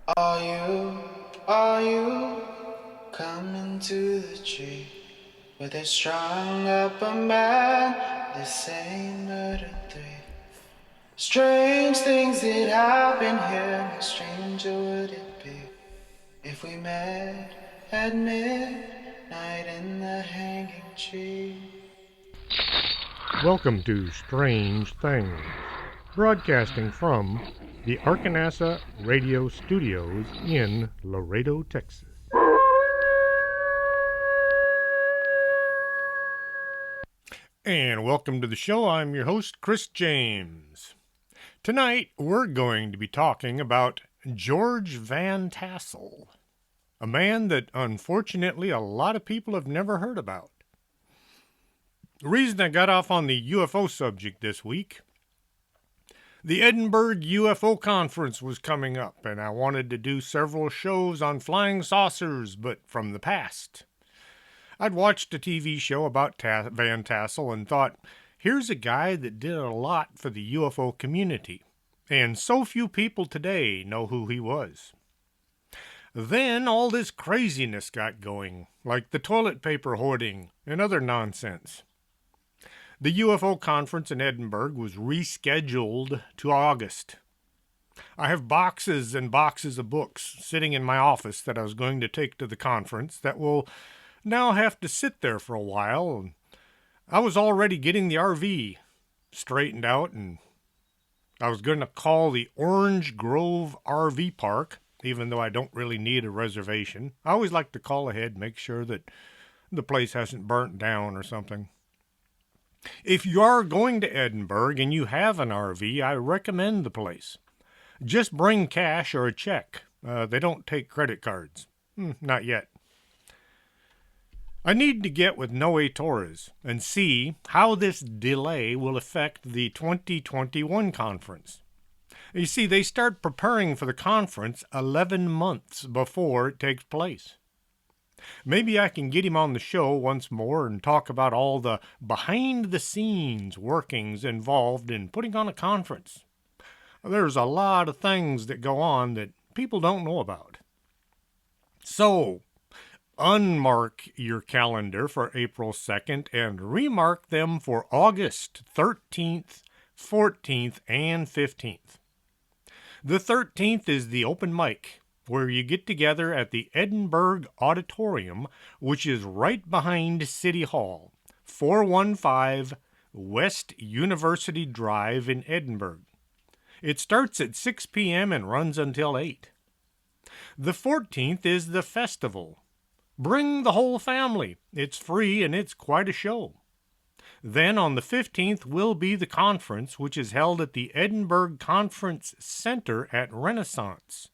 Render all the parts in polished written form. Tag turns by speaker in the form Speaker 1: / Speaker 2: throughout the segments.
Speaker 1: Are you coming to the tree where they strung up a man? They say murder three. Strange things that happen here. No stranger would it be if we met at midnight in the hanging tree.
Speaker 2: Welcome to Strange Things, broadcasting from the Arkanasa Radio Studios in Laredo, Texas. And welcome to the show. I'm your host, Chris James. Tonight, we're going to be talking about George Van Tassel, a man that unfortunately a lot of people have never heard about. The reason I got off on the UFO subject this week, the Edinburgh UFO Conference was coming up, and I wanted to do several shows on flying saucers, but from the past. I'd watched a TV show about Van Tassel and thought, here's a guy that did a lot for the UFO community, and so few people today know who he was. Then all this craziness got going, like the toilet paper hoarding and other nonsense. The UFO conference in Edinburgh was rescheduled to August. I have boxes and boxes of books sitting in my office that I was going to take to the conference that will now have to sit there for a while. I was already getting the RV straightened out, and I was going to call the Orange Grove RV Park, even though I don't really need a reservation. I always like to call ahead, make sure that the place hasn't burnt down or something. If you are going to Edinburgh and you have an RV, I recommend the place. Just bring cash or a check. They don't take credit cards. Not yet. I need to get with Noe Torres and see how this delay will affect the 2021 conference. You see, they start preparing for the conference 11 months before it takes place. Maybe I can get him on the show once more and talk about all the behind-the-scenes workings involved in putting on a conference. There's a lot of things that go on that people don't know about. So, unmark your calendar for April 2nd and remark them for August 13th, 14th, and 15th. The 13th is the open mic, where you get together at the Edinburgh Auditorium, which is right behind City Hall, 415 West University Drive in Edinburgh. It starts at 6 p.m. and runs until 8. The 14th is the festival. Bring the whole family. It's free and it's quite a show. Then on the 15th will be the conference, which is held at the Edinburgh Conference Center at Renaissance,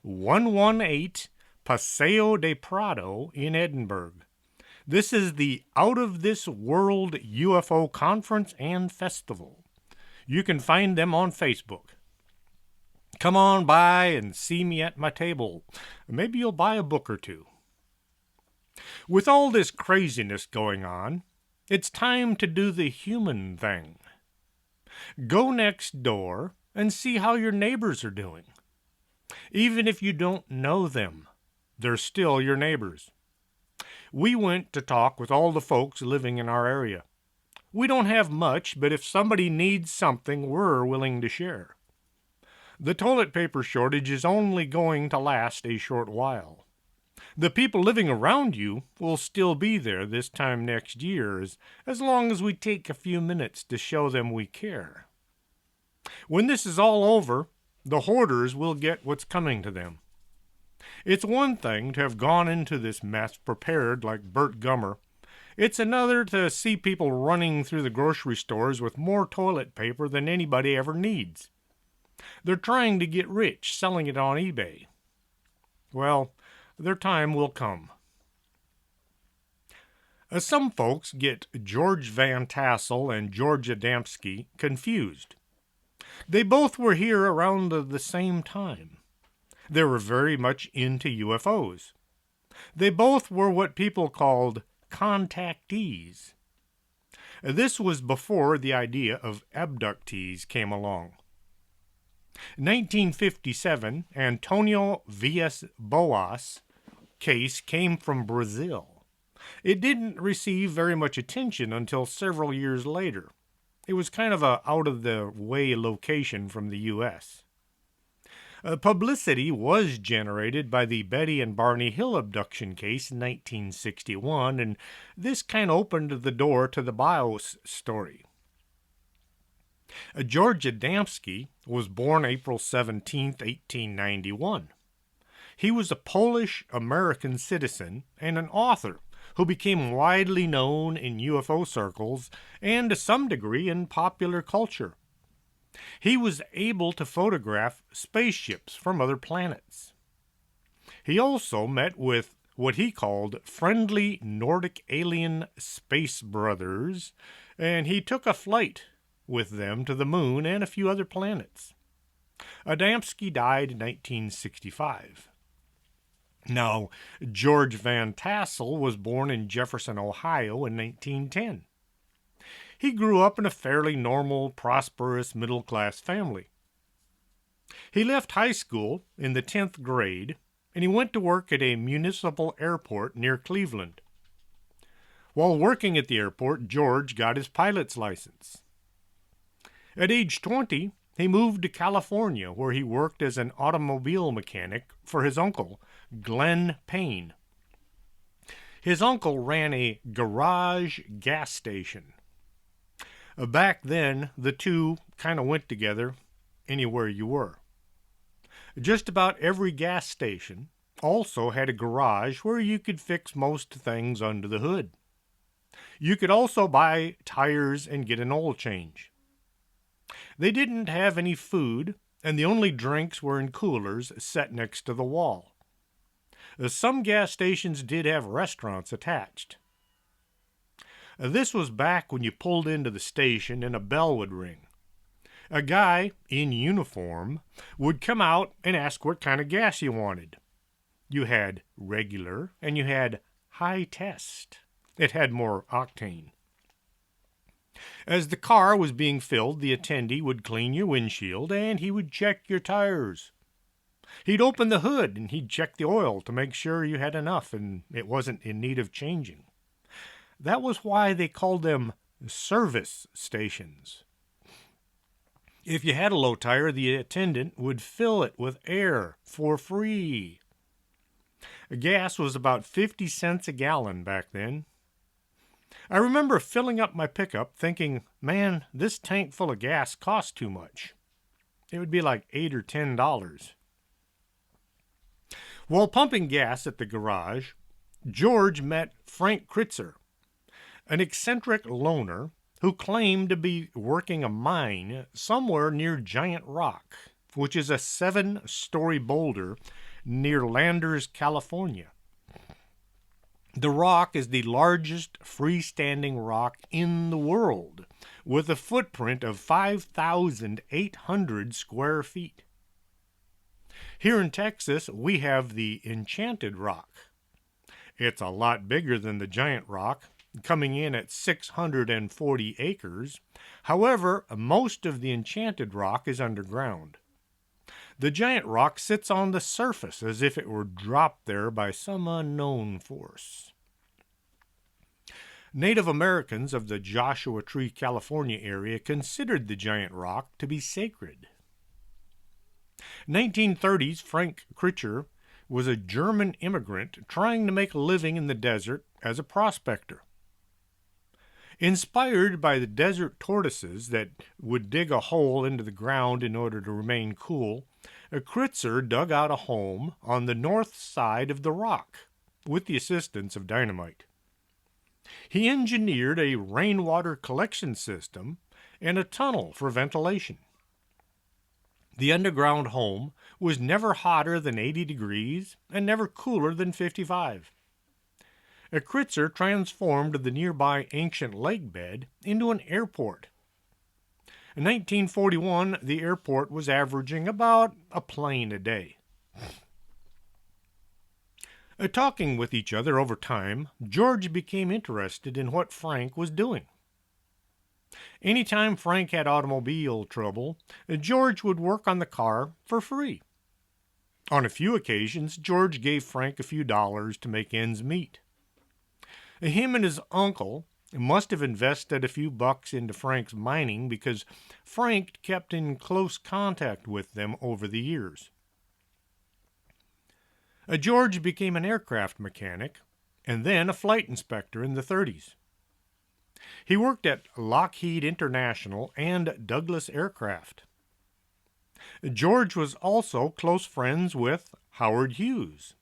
Speaker 2: 118 Paseo de Prado in Edinburgh. This is the Out of This World UFO Conference and Festival. You can find them on Facebook. Come on by and see me at my table. Maybe you'll buy a book or two. With all this craziness going on, it's time to do the human thing. Go next door and see how your neighbors are doing. Even if you don't know them, they're still your neighbors. We went to talk with all the folks living in our area. We don't have much, but if somebody needs something, we're willing to share. The toilet paper shortage is only going to last a short while. The people living around you will still be there this time next year, as long as we take a few minutes to show them we care. When this is all over, the hoarders will get what's coming to them. It's one thing to have gone into this mess prepared like Bert Gummer. It's another to see people running through the grocery stores with more toilet paper than anybody ever needs. They're trying to get rich selling it on eBay. Well, their time will come. Some folks get George Van Tassel and George Adamski confused. They both were here around the same time. They were very much into UFOs. They both were what people called contactees. This was before the idea of abductees came along. 1957, Antonio Villas-Boas case came from Brazil. It didn't receive very much attention until several years later. It was kind of a out-of-the-way location from the U.S. Publicity was generated by the Betty and Barney Hill abduction case in 1961, and this kind of opened the door to the BIOS story. George Adamski was born April 17, 1891. He was a Polish-American citizen and an author who became widely known in UFO circles and to some degree in popular culture. He was able to photograph spaceships from other planets. He also met with what he called friendly Nordic alien space brothers, and he took a flight with them to the moon and a few other planets. Adamski died in 1965. Now, George Van Tassel was born in Jefferson, Ohio in 1910. He grew up in a fairly normal, prosperous, middle-class family. He left high school in the 10th grade, and he went to work at a municipal airport near Cleveland. While working at the airport, George got his pilot's license. At age 20, he moved to California, where he worked as an automobile mechanic for his uncle, Glenn Payne. His uncle ran a garage gas station. Back then, the two kind of went together anywhere you were. Just about every gas station also had a garage where you could fix most things under the hood. You could also buy tires and get an oil change. They didn't have any food, and the only drinks were in coolers set next to the wall. Some gas stations did have restaurants attached. This was back when you pulled into the station and a bell would ring. A guy in uniform would come out and ask what kind of gas you wanted. You had regular and you had high test. It had more octane. As the car was being filled, the attendee would clean your windshield and he would check your tires. He'd open the hood and he'd check the oil to make sure you had enough and it wasn't in need of changing. That was why they called them service stations. If you had a low tire, the attendant would fill it with air for free. Gas was about 50 cents a gallon back then. I remember filling up my pickup thinking, man, this tank full of gas costs too much. It would be like $8 or $10. While pumping gas at the garage, George met Frank Kritzer, an eccentric loner who claimed to be working a mine somewhere near Giant Rock, which is a 7-story boulder near Landers, California. The rock is the largest freestanding rock in the world, with a footprint of 5,800 square feet. Here in Texas, we have the Enchanted Rock. It's a lot bigger than the Giant Rock, coming in at 640 acres. However, most of the Enchanted Rock is underground. The Giant Rock sits on the surface as if it were dropped there by some unknown force. Native Americans of the Joshua Tree, California area considered the Giant Rock to be sacred. 1930s, Frank Kritzer was a German immigrant trying to make a living in the desert as a prospector. Inspired by the desert tortoises that would dig a hole into the ground in order to remain cool, Kritzer dug out a home on the north side of the rock with the assistance of dynamite. He engineered a rainwater collection system and a tunnel for ventilation. The underground home was never hotter than 80 degrees and never cooler than 55. Kritzer transformed the nearby ancient lake bed into an airport. In 1941, the airport was averaging about a plane a day. Talking with each other over time, George became interested in what Frank was doing. Anytime Frank had automobile trouble, George would work on the car for free. On a few occasions, George gave Frank a few dollars to make ends meet. Him and his uncle must have invested a few bucks into Frank's mining because Frank kept in close contact with them over the years. George became an aircraft mechanic and then a flight inspector in the 30s. He worked at Lockheed International and Douglas Aircraft. George was also close friends with Howard Hughes.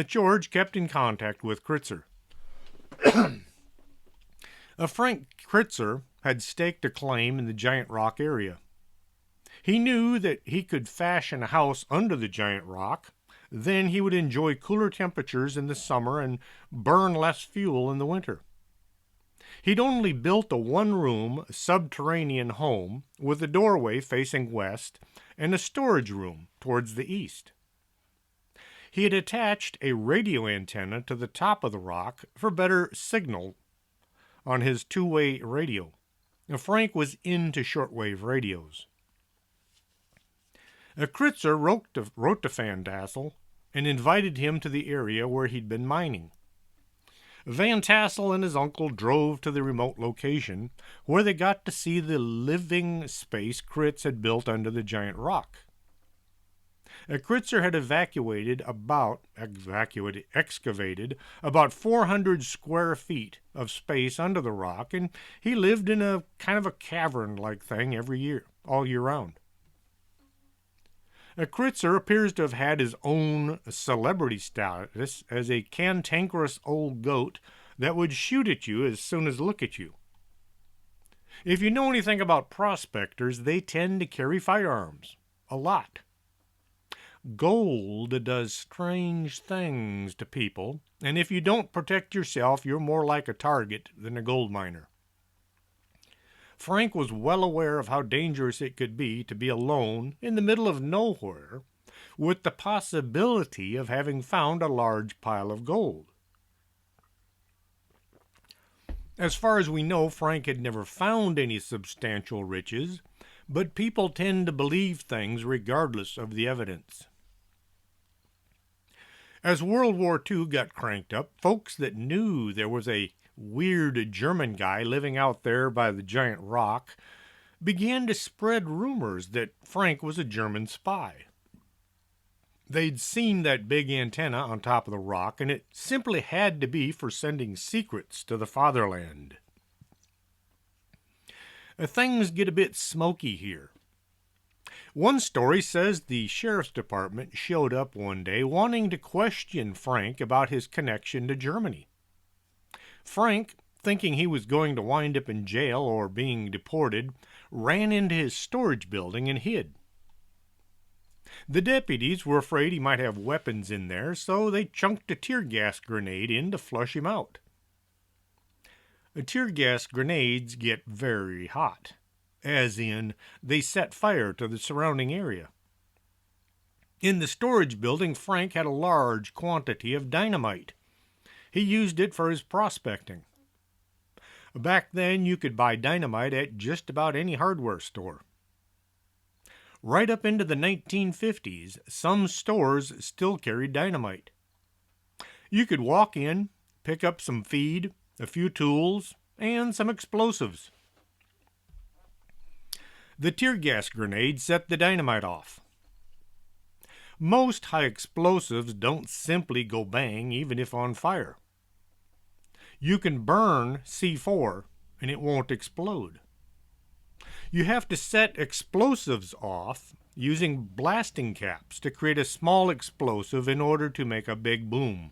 Speaker 2: George kept in contact with Kritzer. Frank Kritzer had staked a claim in the Giant Rock area. He knew that he could fashion a house under the Giant Rock. Then he would enjoy cooler temperatures in the summer and burn less fuel in the winter. He'd only built a one-room, subterranean home with a doorway facing west and a storage room towards the east. He had attached a radio antenna to the top of the rock for better signal on his two-way radio. Frank was into shortwave radios. Kritzer wrote to Van Tassel and invited him to the area where he'd been mining. Van Tassel and his uncle drove to the remote location where they got to see the living space Kritz had built under the Giant Rock. Kritzer had excavated about 400 square feet of space under the rock, and he lived in a kind of a cavern-like thing all year round. Kritzer appears to have had his own celebrity status as a cantankerous old goat that would shoot at you as soon as look at you. If you know anything about prospectors, they tend to carry firearms. A lot. Gold does strange things to people, and if you don't protect yourself, you're more like a target than a gold miner. Frank was well aware of how dangerous it could be to be alone in the middle of nowhere with the possibility of having found a large pile of gold. As far as we know, Frank had never found any substantial riches, but people tend to believe things regardless of the evidence. As World War II got cranked up, folks that knew there was a weird German guy living out there by the Giant Rock began to spread rumors that Frank was a German spy. They'd seen that big antenna on top of the rock, and it simply had to be for sending secrets to the fatherland. Things get a bit smoky here. One story says the sheriff's department showed up one day wanting to question Frank about his connection to Germany. Frank, thinking he was going to wind up in jail or being deported, ran into his storage building and hid. The deputies were afraid he might have weapons in there, so they chunked a tear gas grenade in to flush him out. Tear gas grenades get very hot, as in they set fire to the surrounding area. In the storage building, Frank had a large quantity of dynamite. He used it for his prospecting. Back then, you could buy dynamite at just about any hardware store. Right up into the 1950s, some stores still carried dynamite. You could walk in, pick up some feed, a few tools, and some explosives. The tear gas grenade set the dynamite off. Most high explosives don't simply go bang even if on fire. You can burn C4 and it won't explode. You have to set explosives off using blasting caps to create a small explosive in order to make a big boom.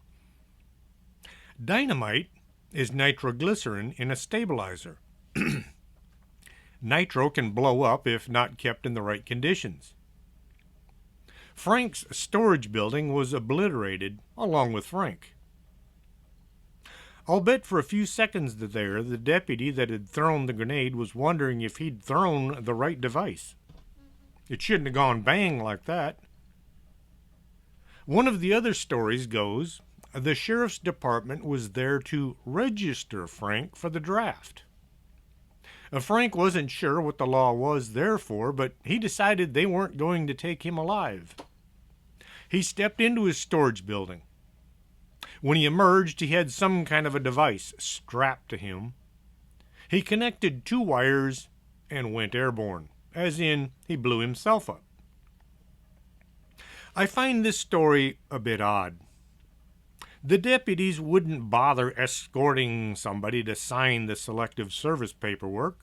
Speaker 2: Dynamite is nitroglycerin in a stabilizer. Nitro can blow up if not kept in the right conditions. Frank's storage building was obliterated along with Frank. I'll bet for a few seconds there the deputy that had thrown the grenade was wondering if he'd thrown the right device. It shouldn't have gone bang like that. One of the other stories goes, the sheriff's department was there to register Frank for the draft. Frank wasn't sure what the law was there for, but he decided they weren't going to take him alive. He stepped into his storage building. When he emerged, he had some kind of a device strapped to him. He connected 2 wires and went airborne, as in he blew himself up. I find this story a bit odd. The deputies wouldn't bother escorting somebody to sign the selective service paperwork.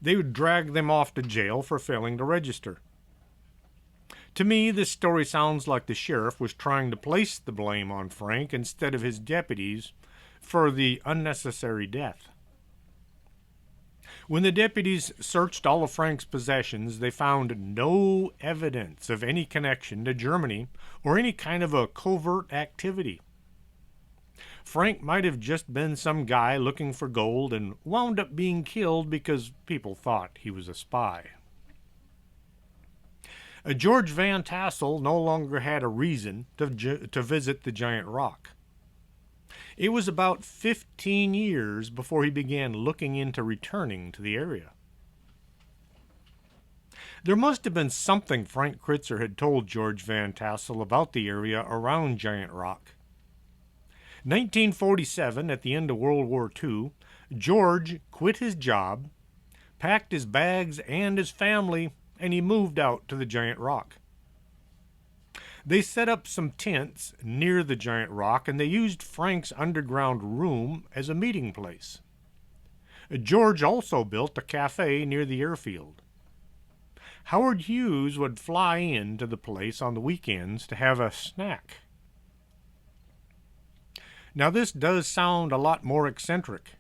Speaker 2: They would drag them off to jail for failing to register. To me, this story sounds like the sheriff was trying to place the blame on Frank instead of his deputies for the unnecessary death. When the deputies searched all of Frank's possessions, they found no evidence of any connection to Germany or any kind of a covert activity. Frank might have just been some guy looking for gold and wound up being killed because people thought he was a spy. George Van Tassel no longer had a reason to visit the giant rock. It was about 15 years before he began looking into returning to the area. There must have been something Frank Kritzer had told George Van Tassel about the area around Giant Rock. 1947, at the end of World War II, George quit his job, packed his bags and his family, and he moved out to the Giant Rock. They set up some tents near the Giant Rock, and they used Frank's underground room as a meeting place. George also built a cafe near the airfield. Howard Hughes would fly into the place on the weekends to have a snack. Now this does sound a lot more eccentric.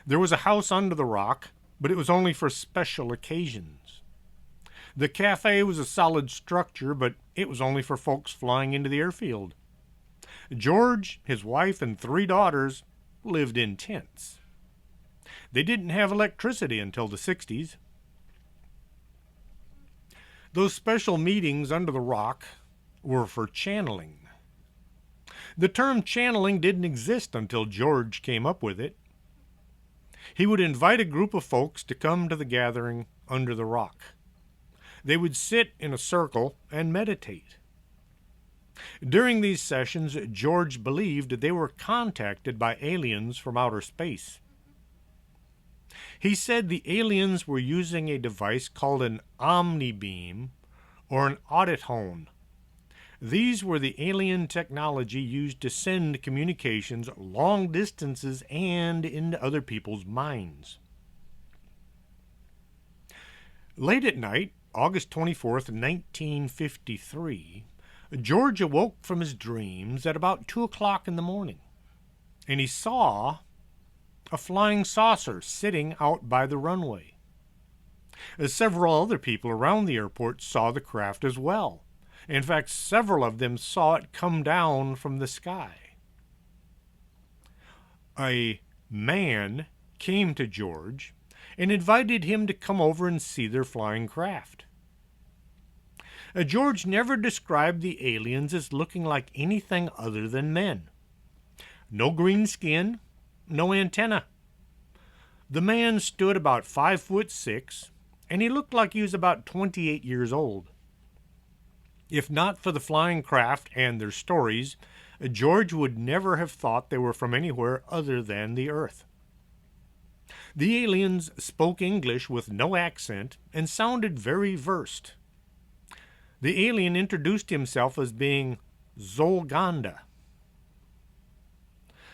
Speaker 2: There was a house under the rock, but it was only for special occasions. The cafe was a solid structure, but it was only for folks flying into the airfield. George, his wife, and 3 daughters lived in tents. They didn't have electricity until the 60s. Those special meetings under the rock were for channeling. The term channeling didn't exist until George came up with it. He would invite a group of folks to come to the gathering under the rock. They would sit in a circle and meditate. During these sessions, George believed they were contacted by aliens from outer space. He said the aliens were using a device called an omnibeam or an audithone. These were the alien technology used to send communications long distances and into other people's minds. Late at night, August 24th, 1953, George awoke from his dreams at about 2 o'clock in the morning, and he saw a flying saucer sitting out by the runway. Several other people around the airport saw the craft as well. In fact, several of them saw it come down from the sky. A man came to George and invited him to come over and see their flying craft. George never described the aliens as looking like anything other than men. No green skin, no antenna. The man stood about 5'6", and he looked like he was about 28 years old. If not for the flying craft and their stories, George would never have thought they were from anywhere other than the Earth. The aliens spoke English with no accent and sounded very versed. The alien introduced himself as being Zolganda.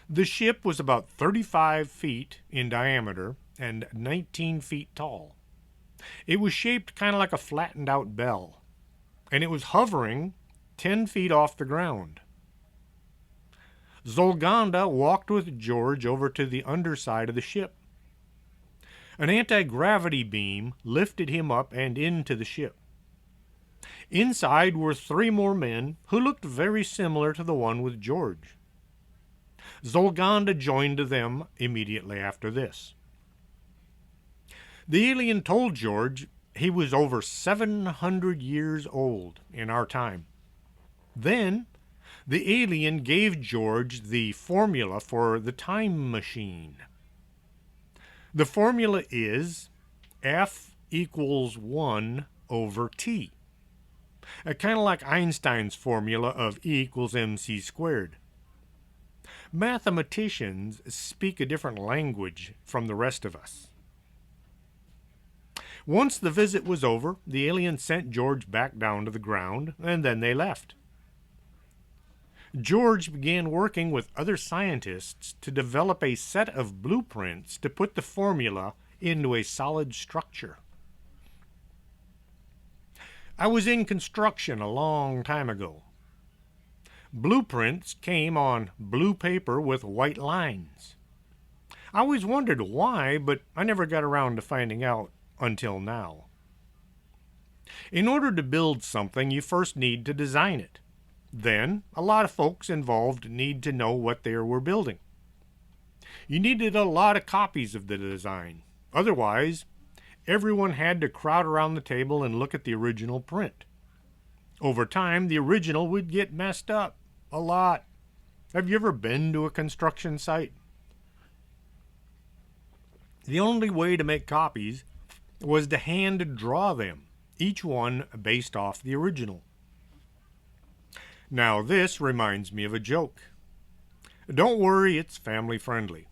Speaker 2: The ship was about 35 feet in diameter and 19 feet tall. It was shaped kind of like a flattened out bell, and it was hovering 10 feet off the ground. Zolganda walked with George over to the underside of the ship. An anti-gravity beam lifted him up and into the ship. Inside were 3 more men who looked very similar to the one with George. Zolganda joined them immediately after this. The alien told George he was over 700 years old in our time. Then, the alien gave George the formula for the time machine. The formula is F equals 1 over T. Kind of like Einstein's formula of E equals mc squared. Mathematicians speak a different language from the rest of us. Once the visit was over, the aliens sent George back down to the ground, and then they left. George began working with other scientists to develop a set of blueprints to put the formula into a solid structure. I was in construction a long time ago. Blueprints came on blue paper with white lines. I always wondered why, but I never got around to finding out until now. In order to build something, you first need to design it. Then, a lot of folks involved need to know what they were building. You needed a lot of copies of the design. Otherwise, everyone had to crowd around the table and look at the original print. Over time, the original would get messed up a lot. Have you ever been to a construction site? The only way to make copies was to hand draw them, each one based off the original. Now this reminds me of a joke. Don't worry, it's family friendly.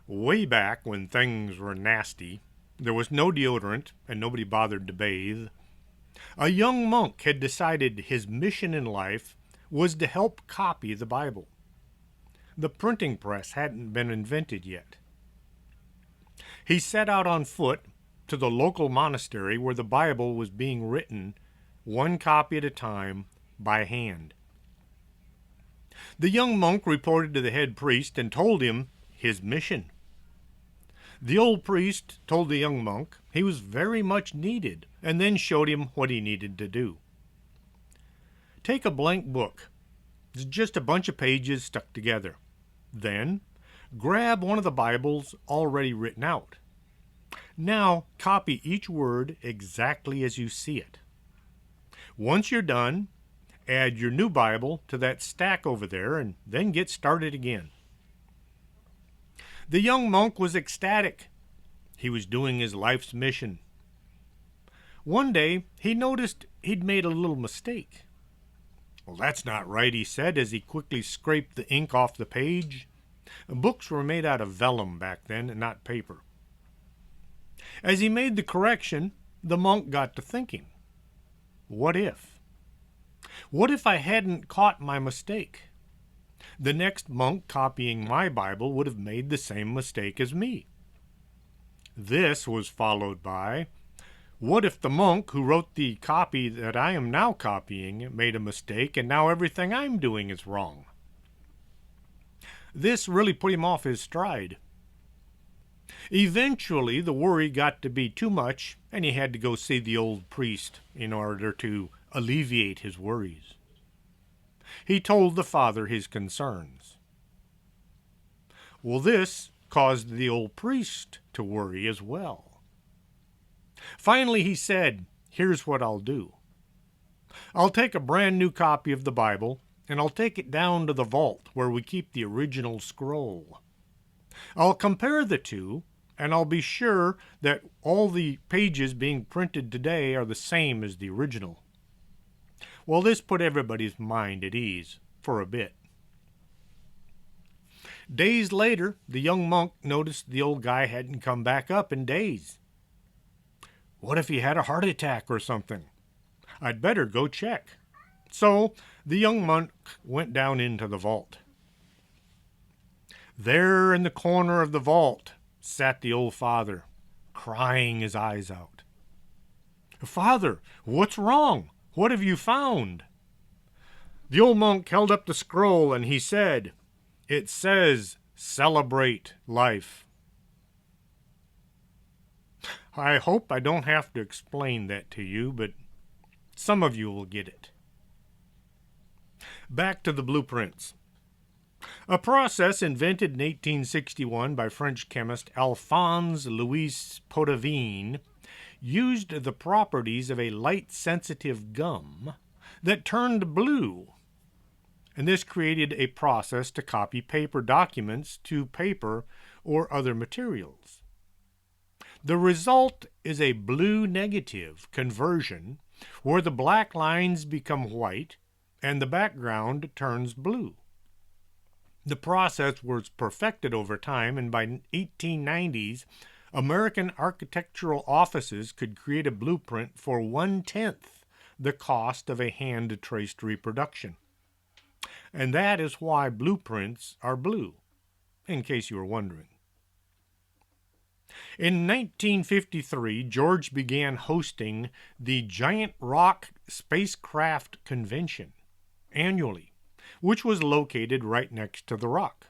Speaker 2: Way back when things were nasty, there was no deodorant and nobody bothered to bathe. A young monk had decided his mission in life was to help copy the Bible. The printing press hadn't been invented yet. He set out on foot to the local monastery where the Bible was being written, one copy at a time, by hand. The young monk reported to the head priest and told him his mission. The old priest told the young monk he was very much needed and then showed him what he needed to do. Take a blank book. It's just a bunch of pages stuck together. Then, grab one of the Bibles already written out. Now, copy each word exactly as you see it. Once you're done, add your new Bible to that stack over there and then get started again. The young monk was ecstatic. He was doing his life's mission. One day, he noticed he'd made a little mistake. Well, that's not right, he said as he quickly scraped the ink off the page. Books were made out of vellum back then and not paper. As he made the correction, the monk got to thinking, what if? What if I hadn't caught my mistake? The next monk copying my Bible would have made the same mistake as me. This was followed by, what if the monk who wrote the copy that I am now copying made a mistake and now everything I'm doing is wrong? This really put him off his stride. Eventually, the worry got to be too much, and he had to go see the old priest in order to alleviate his worries. He told the father his concerns. Well, this caused the old priest to worry as well. Finally, he said, here's what I'll do. I'll take a brand new copy of the Bible, and I'll take it down to the vault where we keep the original scroll. I'll compare the two, and I'll be sure that all the pages being printed today are the same as the original. Well, this put everybody's mind at ease for a bit. Days later, the young monk noticed the old guy hadn't come back up in days. What if he had a heart attack or something? I'd better go check. So the young monk went down into the vault. There in the corner of the vault sat the old father, crying his eyes out. Father, what's wrong? What have you found? The old monk held up the scroll and he said, it says, celebrate life. I hope I don't have to explain that to you, but some of you will get it. Back to the blueprints. A process invented in 1861 by French chemist Alphonse Louis Potovin used the properties of a light-sensitive gum that turned blue, and this created a process to copy paper documents to paper or other materials. The result is a blue negative conversion where the black lines become white and the background turns blue. The process was perfected over time, and by 1890s, American architectural offices could create a blueprint for 1/10 the cost of a hand-traced reproduction. And that is why blueprints are blue, in case you were wondering. In 1953, George began hosting the Giant Rock Spacecraft Convention annually, which was located right next to the rock.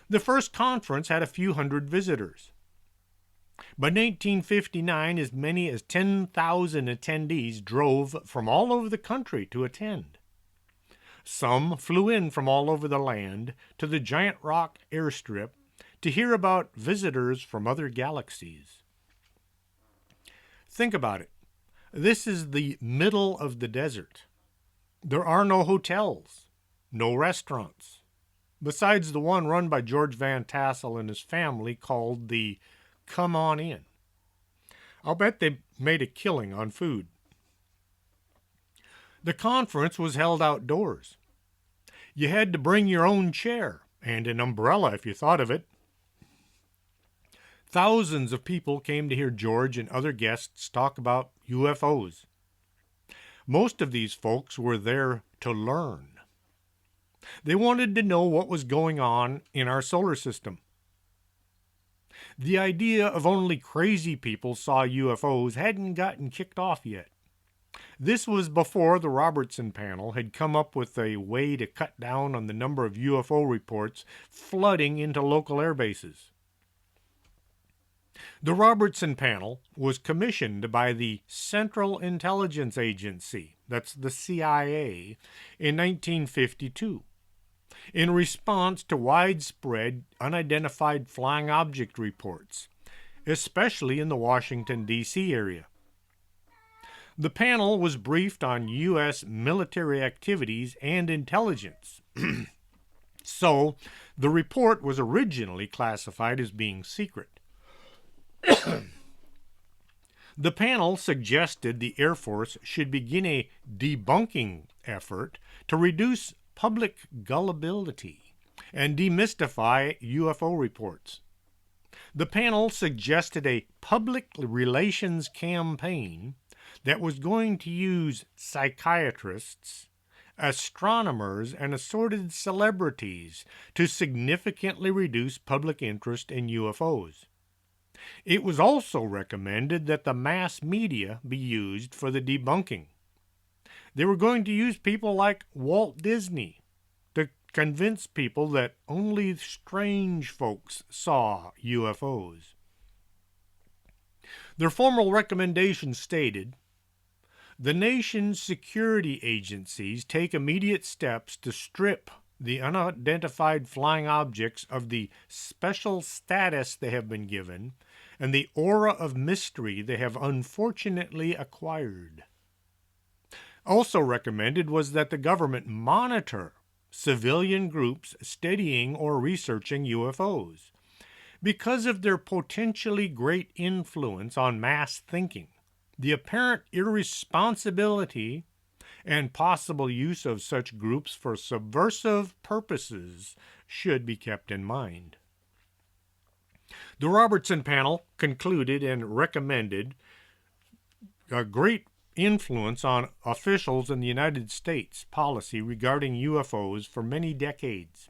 Speaker 2: The first conference had a few hundred visitors. By 1959, as many as 10,000 attendees drove from all over the country to attend. Some flew in from all over the land to the Giant Rock airstrip to hear about visitors from other galaxies. Think about it. This is the middle of the desert. There are no hotels, no restaurants, besides the one run by George Van Tassel and his family called the Come On In. I'll bet they made a killing on food. The conference was held outdoors. You had to bring your own chair and an umbrella if you thought of it. Thousands of people came to hear George and other guests talk about UFOs. Most of these folks were there to learn. They wanted to know what was going on in our solar system. The idea of only crazy people saw UFOs hadn't gotten kicked off yet. This was before the Robertson panel had come up with a way to cut down on the number of UFO reports flooding into local air bases. The Robertson panel was commissioned by the Central Intelligence Agency, that's the CIA, in 1952, in response to widespread unidentified flying object reports, especially in the Washington, D.C. area. The panel was briefed on U.S. military activities and intelligence. So, the report was originally classified as being secret. The panel suggested the Air Force should begin a debunking effort to reduce public gullibility and demystify UFO reports. The panel suggested a public relations campaign that was going to use psychiatrists, astronomers, and assorted celebrities to significantly reduce public interest in UFOs. It was also recommended that the mass media be used for the debunking. They were going to use people like Walt Disney to convince people that only strange folks saw UFOs. Their formal recommendation stated, the nation's security agencies take immediate steps to strip the unidentified flying objects of the special status they have been given and the aura of mystery they have unfortunately acquired. Also recommended was that the government monitor civilian groups studying or researching UFOs because of their potentially great influence on mass thinking. The apparent irresponsibility and possible use of such groups for subversive purposes should be kept in mind. The Robertson panel concluded and recommended a great influence on officials in the United States policy regarding UFOs for many decades.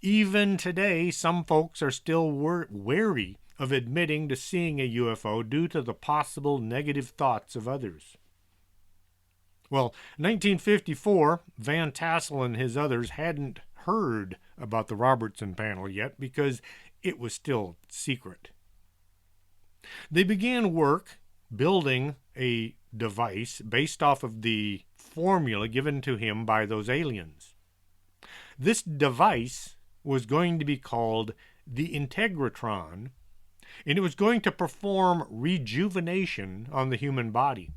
Speaker 2: Even today, some folks are still wary of admitting to seeing a UFO due to the possible negative thoughts of others. Well, 1954, Van Tassel and his others hadn't heard about the Robertson panel yet because it was still secret. They began work building a device based off of the formula given to him by those aliens. This device was going to be called the Integratron, and it was going to perform rejuvenation on the human body.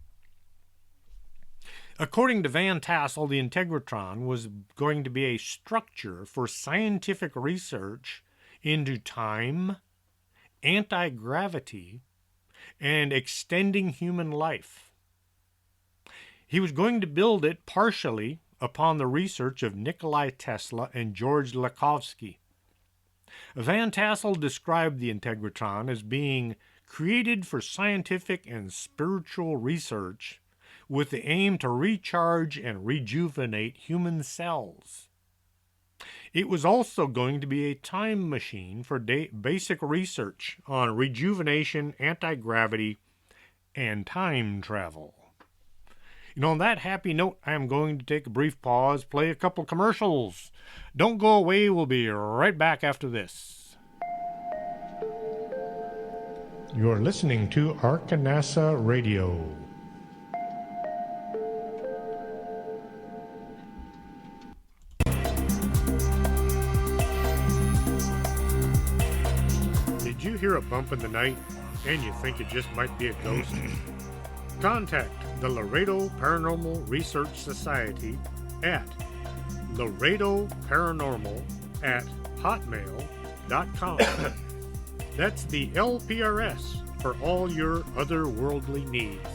Speaker 2: According to Van Tassel, the Integratron was going to be a structure for scientific research into time, anti-gravity, and extending human life. He was going to build it partially upon the research of Nikolai Tesla and George Lakhovsky. Van Tassel described the Integratron as being created for scientific and spiritual research with the aim to recharge and rejuvenate human cells. It was also going to be a time machine for basic research on rejuvenation, anti-gravity, and time travel. On that happy note, I am going to take a brief pause, play a couple commercials. Don't go away, we'll be right back after this. You're listening to Arkanasa Radio. Did you hear a bump in the night and you think it just might be a ghost? Contact the Laredo Paranormal Research Society at laredoparanormal@hotmail.com. That's the LPRS for all your otherworldly needs.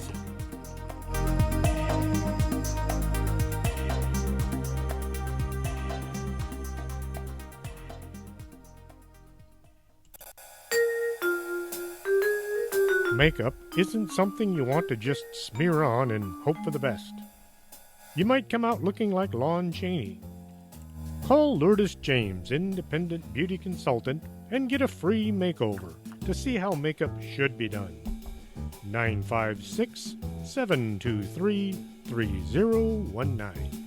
Speaker 2: Makeup isn't something you want to just smear on and hope for the best. You might come out looking like Lon Chaney. Call Lourdes James, independent beauty consultant, and get a free makeover to see how makeup should be done. 956-723-3019.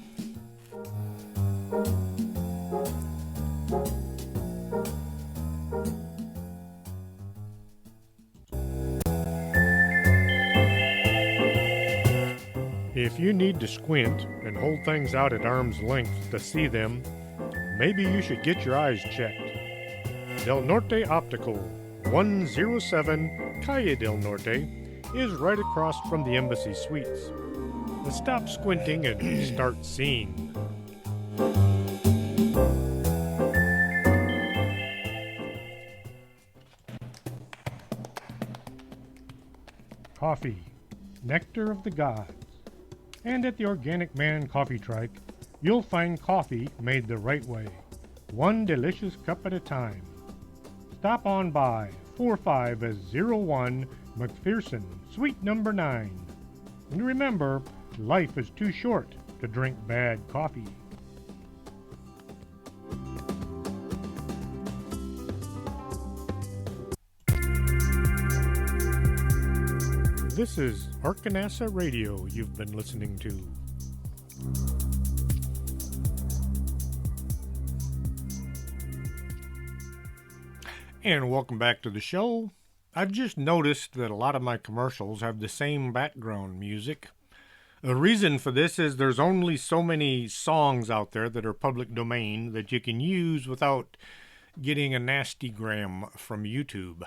Speaker 2: If you need to squint and hold things out at arm's length to see them, maybe you should get your eyes checked. Del Norte Optical, 107 Calle del Norte, is right across from the Embassy Suites. Stop squinting and start seeing. Coffee, nectar of the gods. And at the Organic Man Coffee Trike, you'll find coffee made the right way, one delicious cup at a time. Stop on by 4501 McPherson, Suite number 9. And remember, life is too short to drink bad coffee. This is Arkanasa Radio you've been listening to. And welcome back to the show. I've just noticed that a lot of my commercials have the same background music. The reason for this is there's only so many songs out there that are public domain that you can use without getting a nasty gram from YouTube.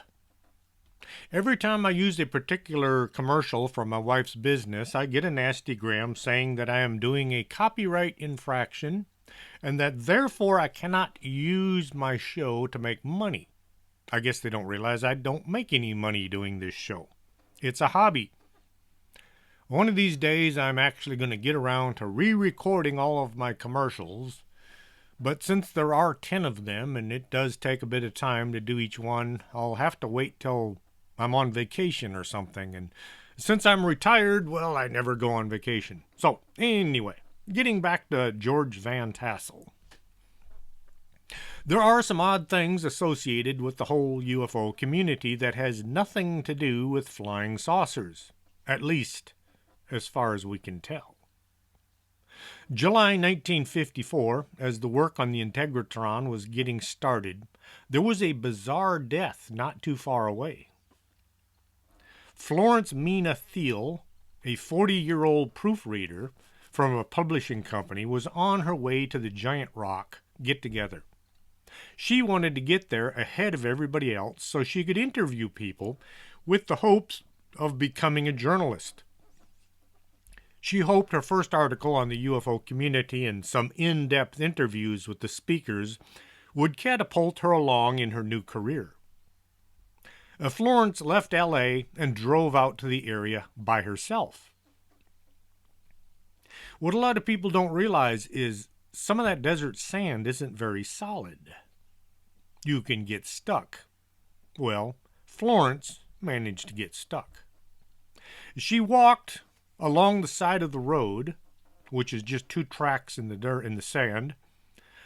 Speaker 2: Every time I use a particular commercial from my wife's business, I get a nastygram saying that I am doing a copyright infraction and that therefore I cannot use my show to make money. I guess they don't realize I don't make any money doing this show. It's a hobby. One of these days I'm actually going to get around to re-recording all of my commercials, but since there are 10 of them and it does take a bit of time to do each one, I'll have to wait till I'm on vacation or something, and since I'm retired, well, I never go on vacation. So, anyway, getting back to George Van Tassel. There are some odd things associated with the whole UFO community that has nothing to do with flying saucers, at least as far as we can tell. July 1954, as the work on the Integratron was getting started, there was a bizarre death not too far away. Florence Mina Thiel, a 40-year-old proofreader from a publishing company, was on her way to the Giant Rock get-together. She wanted to get there ahead of everybody else so she could interview people with the hopes of becoming a journalist. She hoped her first article on the UFO community and some in-depth interviews with the speakers would catapult her along in her new career. Florence left L.A. and drove out to the area by herself. What a lot of people don't realize is some of that desert sand isn't very solid. You can get stuck. Well, Florence managed to get stuck. She walked along the side of the road, which is just 2 tracks in the dirt in the sand,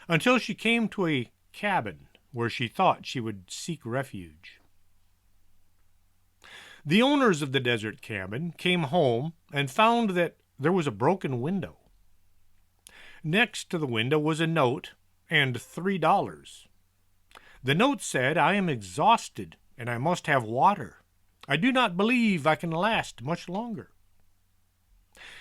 Speaker 2: until she came to a cabin where she thought she would seek refuge. The owners of the desert cabin came home and found that there was a broken window. Next to the window was a note and $3. The note said, "I am exhausted and I must have water. I do not believe I can last much longer."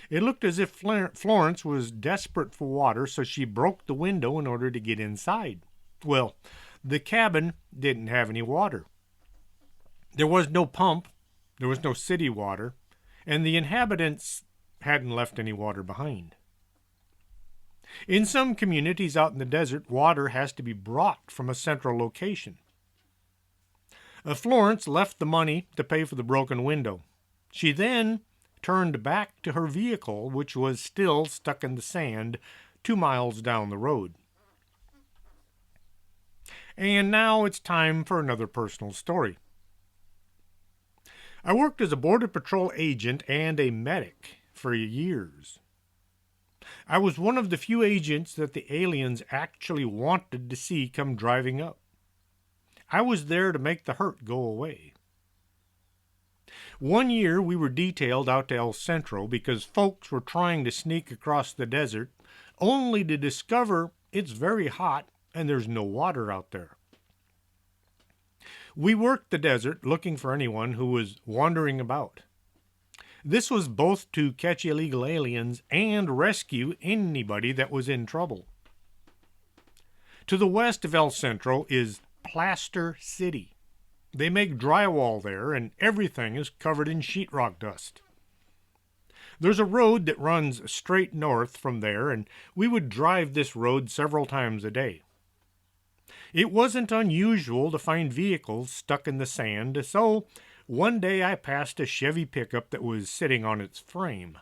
Speaker 2: It looked as if Florence was desperate for water, so she broke the window in order to get inside. Well, the cabin didn't have any water. There was no pump, there was no city water, and the inhabitants hadn't left any water behind. In some communities out in the desert, water has to be brought from a central location. Florence left the money to pay for the broken window. She then turned back to her vehicle, which was still stuck in the sand 2 miles down the road. And now it's time for another personal story. I worked as a Border Patrol agent and a medic for years. I was one of the few agents that the aliens actually wanted to see come driving up. I was there to make the hurt go away. One year we were detailed out to El Centro because folks were trying to sneak across the desert, only to discover it's very hot and there's no water out there. We worked the desert looking for anyone who was wandering about. This was both to catch illegal aliens and rescue anybody that was in trouble. To the west of El Centro is Plaster City. They make drywall there, and everything is covered in sheetrock dust. There's a road that runs straight north from there, and we would drive this road several times a day. It wasn't unusual to find vehicles stuck in the sand, so one day I passed a Chevy pickup that was sitting on its frame.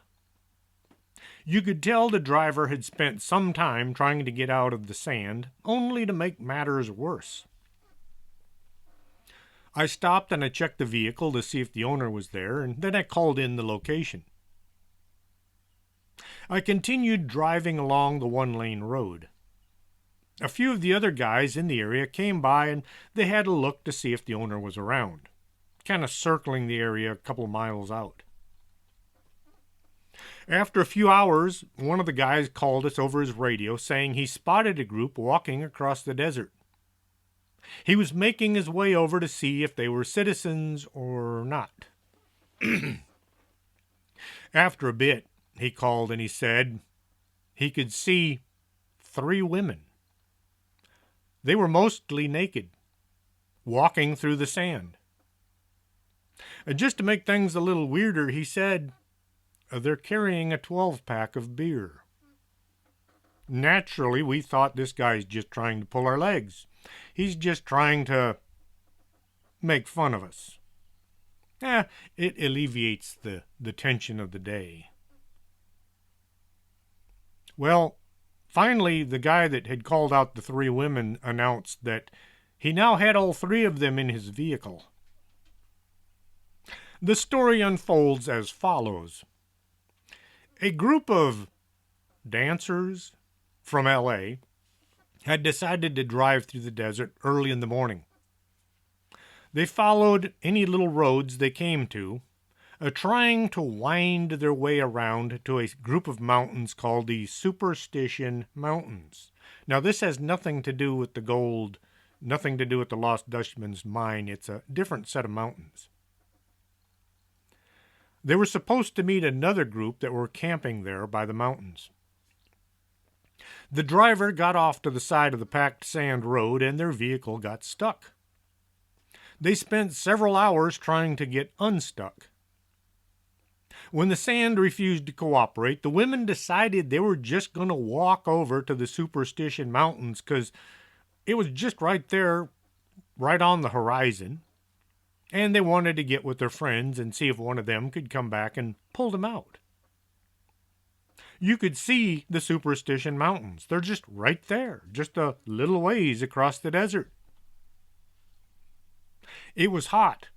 Speaker 2: You could tell the driver had spent some time trying to get out of the sand, only to make matters worse. I stopped and I checked the vehicle to see if the owner was there, and then I called in the location. I continued driving along the one-lane road. A few of the other guys in the area came by and they had a look to see if the owner was around, kind of circling the area a couple of miles out. After a few hours, one of the guys called us over his radio saying he spotted a group walking across the desert. He was making his way over to see if they were citizens or not. After a bit, he called and he said he could see 3 women. They were mostly naked, walking through the sand. And just to make things a little weirder, he said they're carrying a 12-pack of beer. Naturally, we thought this guy's just trying to pull our legs. He's just trying to make fun of us. It alleviates the tension of the day. Well, finally, the guy that had called out the 3 women announced that he now had all 3 of them in his vehicle. The story unfolds as follows. A group of dancers from L.A. had decided to drive through the desert early in the morning. They followed any little roads they came to, trying to wind their way around to a group of mountains called the Superstition Mountains. Now, this has nothing to do with the gold, nothing to do with the Lost Dutchman's mine. It's a different set of mountains. They were supposed to meet another group that were camping there by the mountains. The driver got off to the side of the packed sand road and their vehicle got stuck. They spent several hours trying to get unstuck. When the sand refused to cooperate, the women decided they were just going to walk over to the Superstition Mountains because It was just right there, right on the horizon, and they wanted to get with their friends and see if one of them could come back and pull them out. You could see the Superstition Mountains. They're just right there, just a little ways across the desert. It was hot.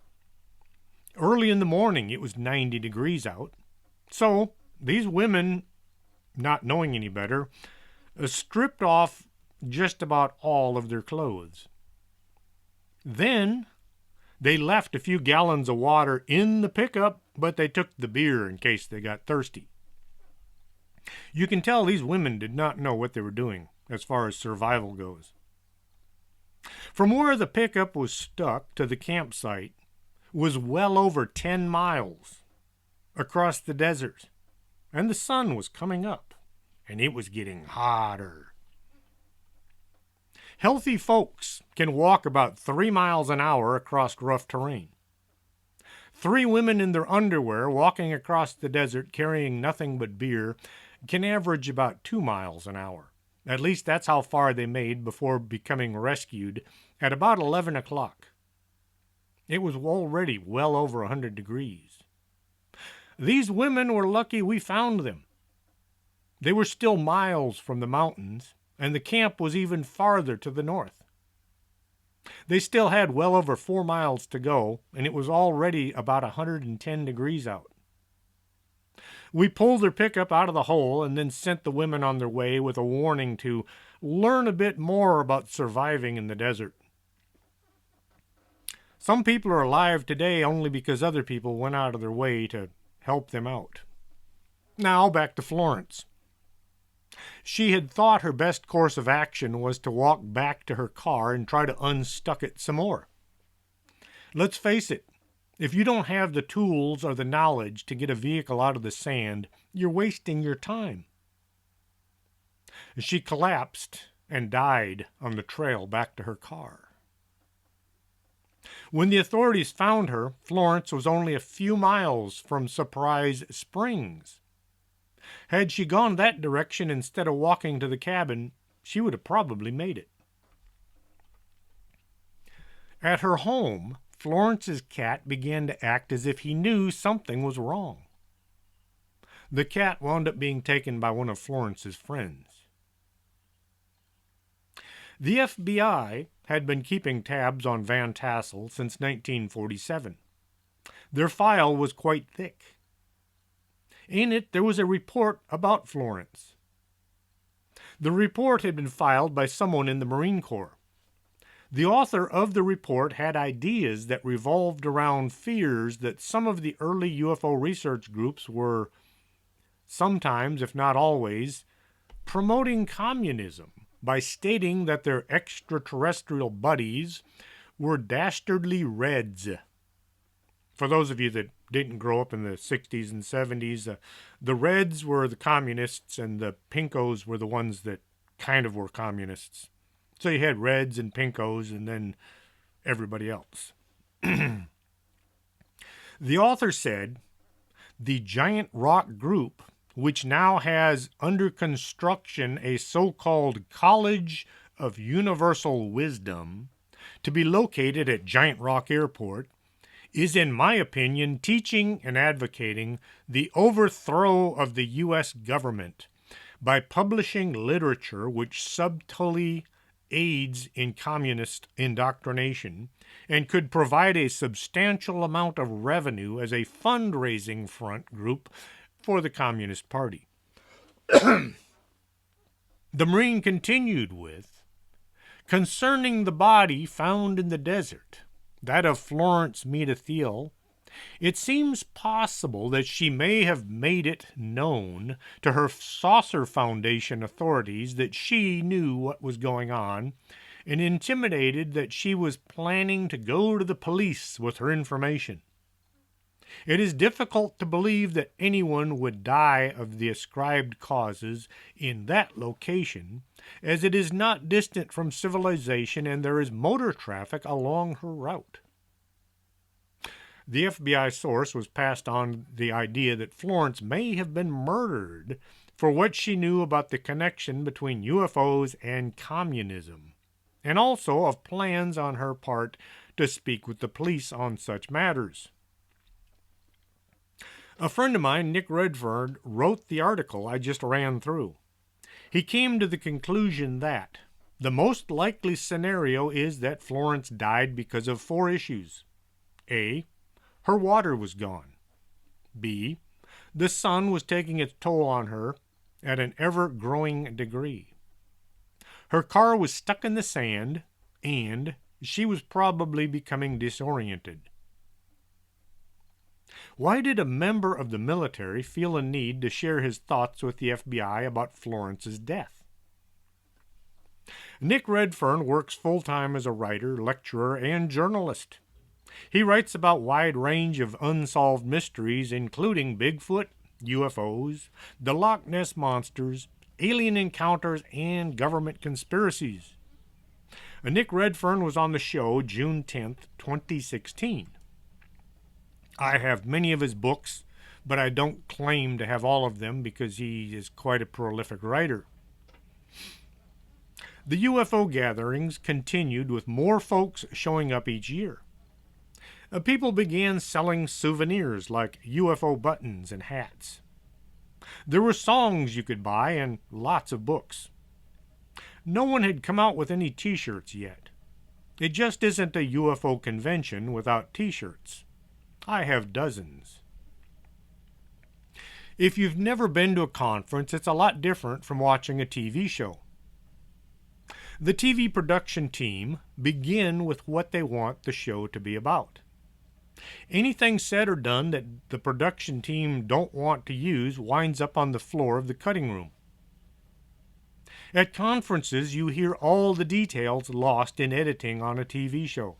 Speaker 2: Early in the morning, it was 90 degrees out. So these women, not knowing any better, stripped off just about all of their clothes. Then they left a few gallons of water in the pickup, but they took the beer in case they got thirsty. You can tell these women did not know what they were doing as far as survival goes. From where the pickup was stuck to the campsite was well over 10 miles across the desert, and the sun was coming up, and it was getting hotter. Healthy folks can walk about 3 miles an hour across rough terrain. 3 women in their underwear walking across the desert carrying nothing but beer can average about 2 miles an hour. At least that's how far they made before becoming rescued at about 11 o'clock. It was already well over 100 degrees. These women were lucky we found them. They were still miles from the mountains, and the camp was even farther to the north. They still had well over 4 miles to go, and it was already about 110 degrees out. We pulled their pickup out of the hole and then sent the women on their way with a warning to learn a bit more about surviving in the desert. Some people are alive today only because other people went out of their way to help them out. Now back to Florence. She had thought her best course of action was to walk back to her car and try to unstuck it some more. Let's face it, if you don't have the tools or the knowledge to get a vehicle out of the sand, you're wasting your time. She collapsed and died on the trail back to her car. When the authorities found her, Florence was only a few miles from Surprise Springs. Had she gone that direction instead of walking to the cabin, she would have probably made it. At her home, Florence's cat began to act as if he knew something was wrong. The cat wound up being taken by one of Florence's friends. The FBI had been keeping tabs on Van Tassel since 1947. Their file was quite thick. In it, there was a report about Florence. The report had been filed by someone in the Marine Corps. The author of the report had ideas that revolved around fears that some of the early UFO research groups were, sometimes, if not always, promoting communism by stating that their extraterrestrial buddies were dastardly Reds. For those of you that didn't grow up in the 60s and 70s, the Reds were the communists and the Pinkos were the ones that kind of were communists. So you had Reds and Pinkos and then everybody else. The author said, the Giant Rock Group, which now has under construction a so-called College of Universal Wisdom to be located at Giant Rock Airport, is, in my opinion, teaching and advocating the overthrow of the U.S. government by publishing literature which subtly aids in communist indoctrination and could provide a substantial amount of revenue as a fundraising front group for the Communist Party. The Marine continued with, concerning the body found in the desert, that of Florence Meta Thiel, it seems possible that she may have made it known to her Saucer Foundation authorities that she knew what was going on and intimidated that she was planning to go to the police with her information. It is difficult to believe that anyone would die of the ascribed causes in that location, as it is not distant from civilization and there is motor traffic along her route. The FBI source was passed on the idea that Florence may have been murdered for what she knew about the connection between UFOs and communism. and also of plans on her part to speak with the police on such matters. A friend of mine, Nick Redfern, wrote the article I just ran through. He came to the conclusion that the most likely scenario is that Florence died because of 4 issues. A. Her water was gone. B. The sun was taking its toll on her at an ever-growing degree. Her car was stuck in the sand, and she was probably becoming disoriented. Why did a member of the military feel a need to share his thoughts with the FBI about Florence's death? Nick Redfern works full-time as a writer, lecturer, and journalist. He writes about a wide range of unsolved mysteries, including Bigfoot, UFOs, the Loch Ness monsters, alien encounters, and government conspiracies. Nick Redfern was on the show June 10th, 2016. I have many of his books, but I don't claim to have all of them because he is quite a prolific writer. The UFO gatherings continued with more folks showing up each year. People began selling souvenirs like UFO buttons and hats. There were songs you could buy and lots of books. No one had come out with any t-shirts yet. It just isn't a UFO convention without t-shirts. I have dozens. If you've never been to a conference, it's a lot different from watching a TV show. The TV production team begin with what they want the show to be about. Anything said or done that the production team don't want to use winds up on the floor of the cutting room. At conferences, you hear all the details lost in editing on a TV show.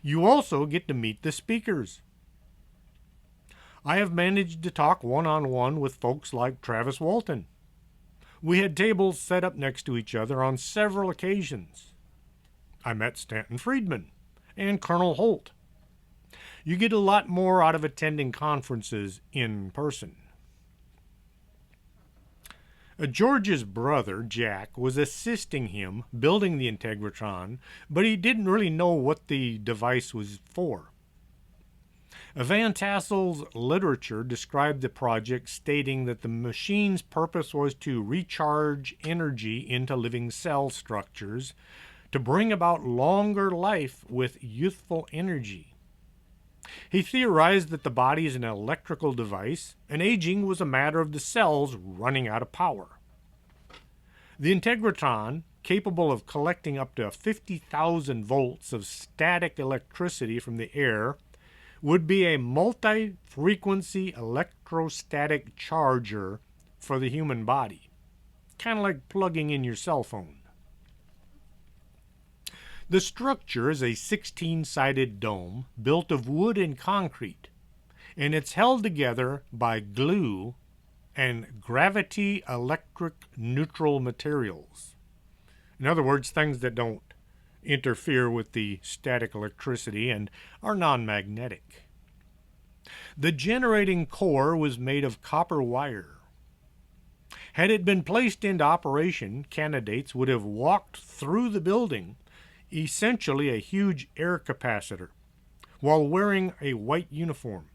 Speaker 2: You also get to meet the speakers. I have managed to talk one-on-one with folks like Travis Walton. We had tables set up next to each other on several occasions. I met Stanton Friedman and Colonel Holt. You get a lot more out of attending conferences in person. George's brother, Jack, was assisting him building the Integratron, but he didn't really know what the device was for. Van Tassel's literature described the project, stating that the machine's purpose was to recharge energy into living cell structures to bring about longer life with youthful energy. He theorized that the body is an electrical device, and aging was a matter of the cells running out of power. The Integratron, capable of collecting up to 50,000 volts of static electricity from the air, would be a multi-frequency electrostatic charger for the human body, kind of like plugging in your cell phone. The structure is a 16-sided dome built of wood and concrete, and it's held together by glue and gravity electric neutral materials. In other words, things that don't interfere with the static electricity and are non-magnetic. The generating core was made of copper wire. Had it been placed into operation, candidates would have walked through the building, essentially a huge air capacitor, while wearing a white uniform.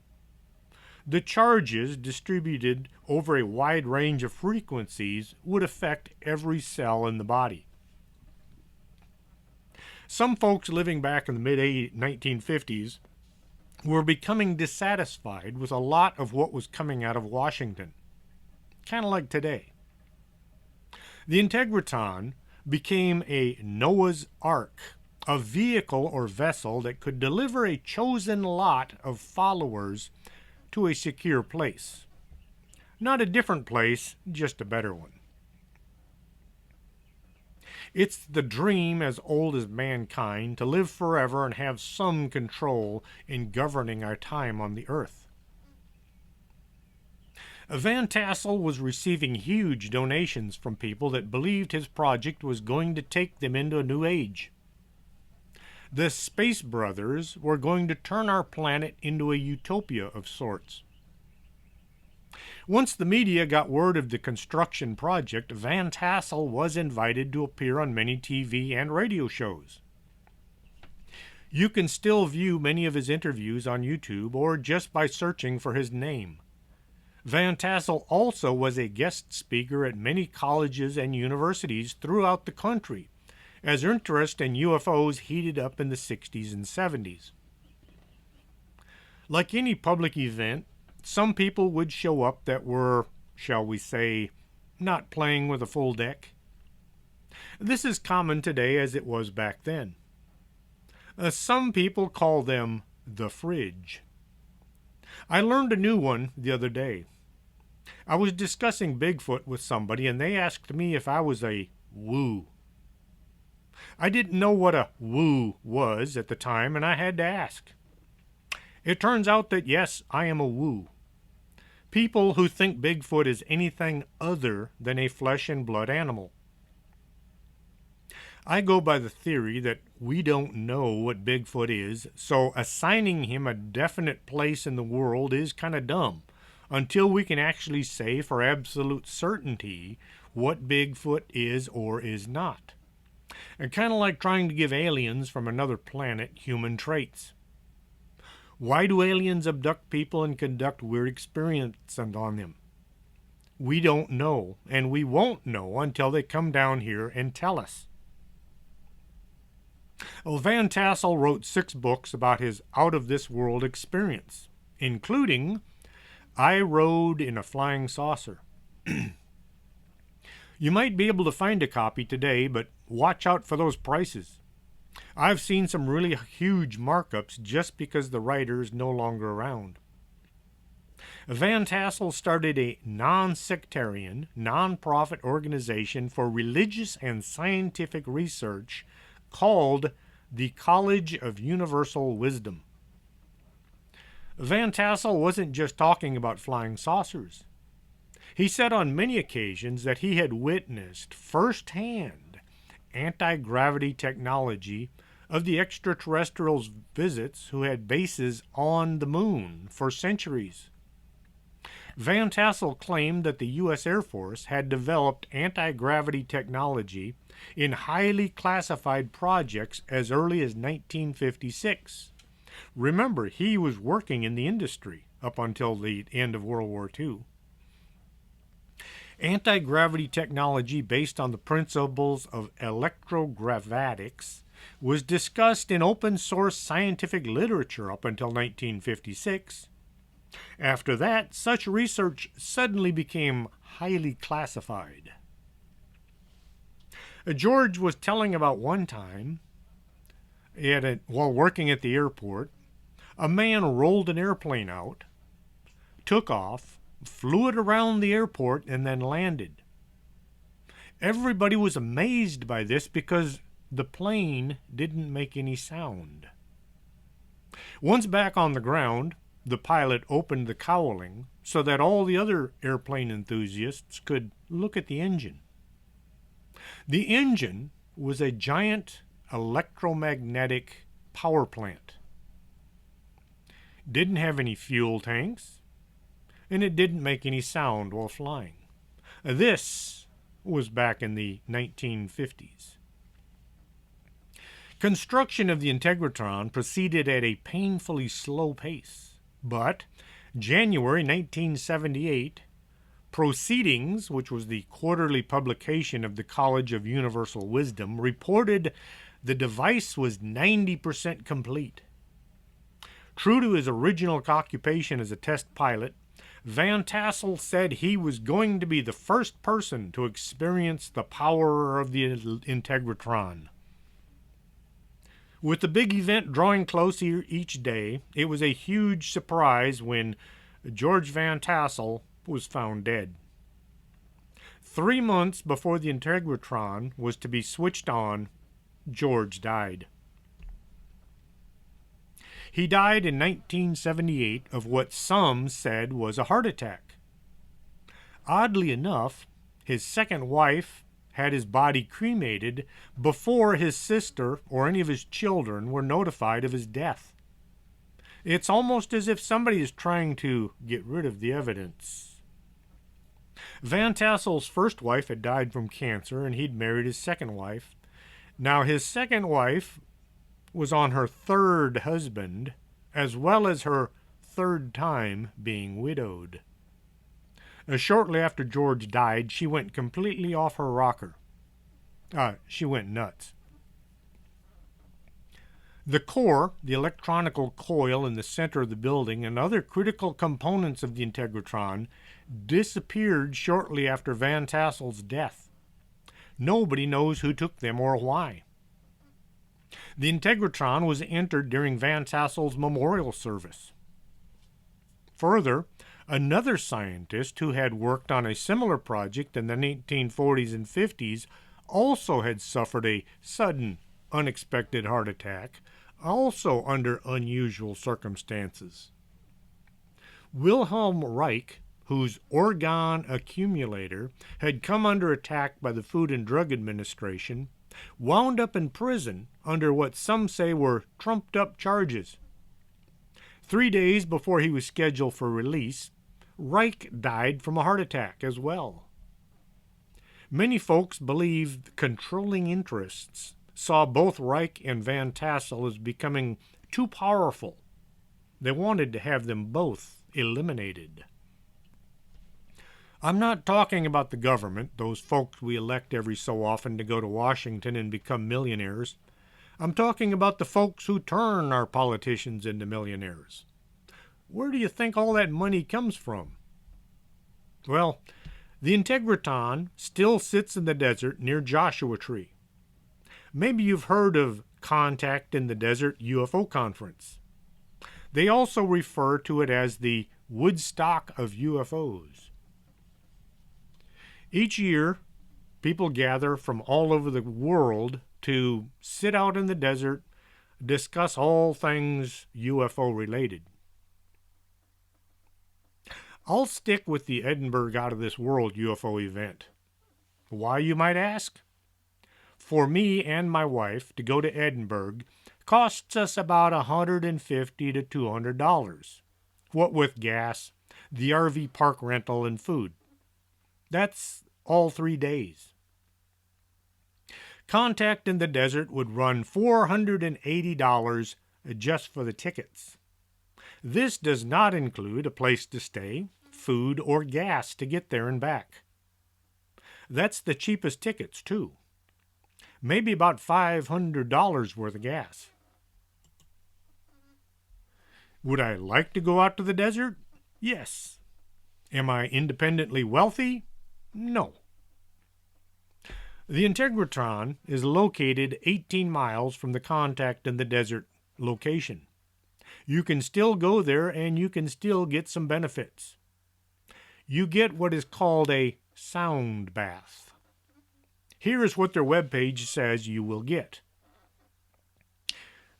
Speaker 2: The charges distributed over a wide range of frequencies would affect every cell in the body. Some folks living back in the mid-1950s were becoming dissatisfied with a lot of what was coming out of Washington, kind of like today. The Integratron became a Noah's Ark, a vehicle or vessel that could deliver a chosen lot of followers to a secure place. Not a different place, just a better one. It's the dream as old as mankind to live forever and have some control in governing our time on the earth. Van Tassel was receiving huge donations from people that believed his project was going to take them into a new age. The Space Brothers were going to turn our planet into a utopia of sorts. Once the media got word of the construction project, Van Tassel was invited to appear on many TV and radio shows. You can still view many of his interviews on YouTube or just by searching for his name. Van Tassel also was a guest speaker at many colleges and universities throughout the country, as interest in UFOs heated up in the 60s and 70s. Like any public event, some people would show up that were, shall we say, not playing with a full deck. This is common today as it was back then. Some people call them the fridge. I learned a new one the other day. I was discussing Bigfoot with somebody and they asked me if I was a woo. I didn't know what a woo was at the time and I had to ask. It turns out that yes, I am a woo. People who think Bigfoot is anything other than a flesh and blood animal. I go by the theory that we don't know what Bigfoot is, so assigning him a definite place in the world is kind of dumb, until we can actually say for absolute certainty what Bigfoot is or is not. And kind of like trying to give aliens from another planet human traits. Why do aliens abduct people and conduct weird experiments on them? We don't know, and we won't know until they come down here and tell us. Well, Van Tassel wrote 6 books about his out-of-this-world experience, including I Rode in a Flying Saucer. You might be able to find a copy today, but watch out for those prices. I've seen some really huge markups just because the writer is no longer around. Van Tassel started a non-sectarian, non-profit organization for religious and scientific research called the College of Universal Wisdom. Van Tassel wasn't just talking about flying saucers. He said on many occasions that he had witnessed firsthand anti-gravity technology of the extraterrestrials' visits who had bases on the moon for centuries. Van Tassel claimed that the U.S. Air Force had developed anti-gravity technology in highly classified projects as early as 1956. Remember, he was working in the industry up until the end of World War II. Anti-gravity technology based on the principles of electrogravitics was discussed in open-source scientific literature up until 1956. After that, such research suddenly became highly classified. George was telling about one time, while working at the airport, a man rolled an airplane out, took off, flew it around the airport, and then landed. Everybody was amazed by this because the plane didn't make any sound. Once back on the ground, the pilot opened the cowling so that all the other airplane enthusiasts could look at the engine. The engine was a giant electromagnetic power plant. Didn't have any fuel tanks, and it didn't make any sound while flying. This was back in the 1950s. Construction of the Integratron proceeded at a painfully slow pace, but January 1978, Proceedings, which was the quarterly publication of the College of Universal Wisdom, reported the device was 90% complete. True to his original occupation as a test pilot, Van Tassel said he was going to be the first person to experience the power of the Integratron. With the big event drawing closer each day, it was a huge surprise when George Van Tassel was found dead. 3 months before the Integratron was to be switched on, George died. He died in 1978 of what some said was a heart attack. Oddly enough, his second wife had his body cremated before his sister or any of his children were notified of his death. It's almost as if somebody is trying to get rid of the evidence Van Tassel's first wife had died from cancer, and he'd married his second wife. Now, his second wife was on her third husband, as well as her third time being widowed. Shortly after George died, she went completely off her rocker. She went nuts. The core, the electronical coil in the center of the building, and other critical components of the Integratron disappeared shortly after Van Tassel's death. Nobody knows who took them or why. The Integratron was entered during Van Tassel's memorial service. Further, another scientist who had worked on a similar project in the 1940s and 50s also had suffered a sudden, unexpected heart attack, also under unusual circumstances. Wilhelm Reich, whose organ accumulator had come under attack by the Food and Drug Administration, wound up in prison under what some say were trumped-up charges. 3 days before he was scheduled for release, Reich died from a heart attack as well. Many folks believe controlling interests saw both Reich and Van Tassel as becoming too powerful. They wanted to have them both eliminated. I'm not talking about the government, those folks we elect every so often to go to Washington and become millionaires. I'm talking about the folks who turn our politicians into millionaires. Where do you think all that money comes from? Well, the Integratron still sits in the desert near Joshua Tree. Maybe you've heard of Contact in the Desert UFO Conference. They also refer to it as the Woodstock of UFOs. Each year, people gather from all over the world to sit out in the desert, discuss all things UFO related. I'll stick with the Edinburgh Out of This World UFO event. Why, you might ask? For me and my wife to go to Edinburgh costs us about $150 to $200, what with gas, the RV park rental, and food. That's all 3 days. Contact in the Desert would run $480 just for the tickets. This does not include a place to stay, food, or gas to get there and back. That's the cheapest tickets, too. Maybe about $500 worth of gas. Would I like to go out to the desert? Yes. Am I independently wealthy? No. The Integratron is located 18 miles from the Contact in the Desert location. You can still go there and you can still get some benefits. You get what is called a sound bath. Here is what their webpage says you will get.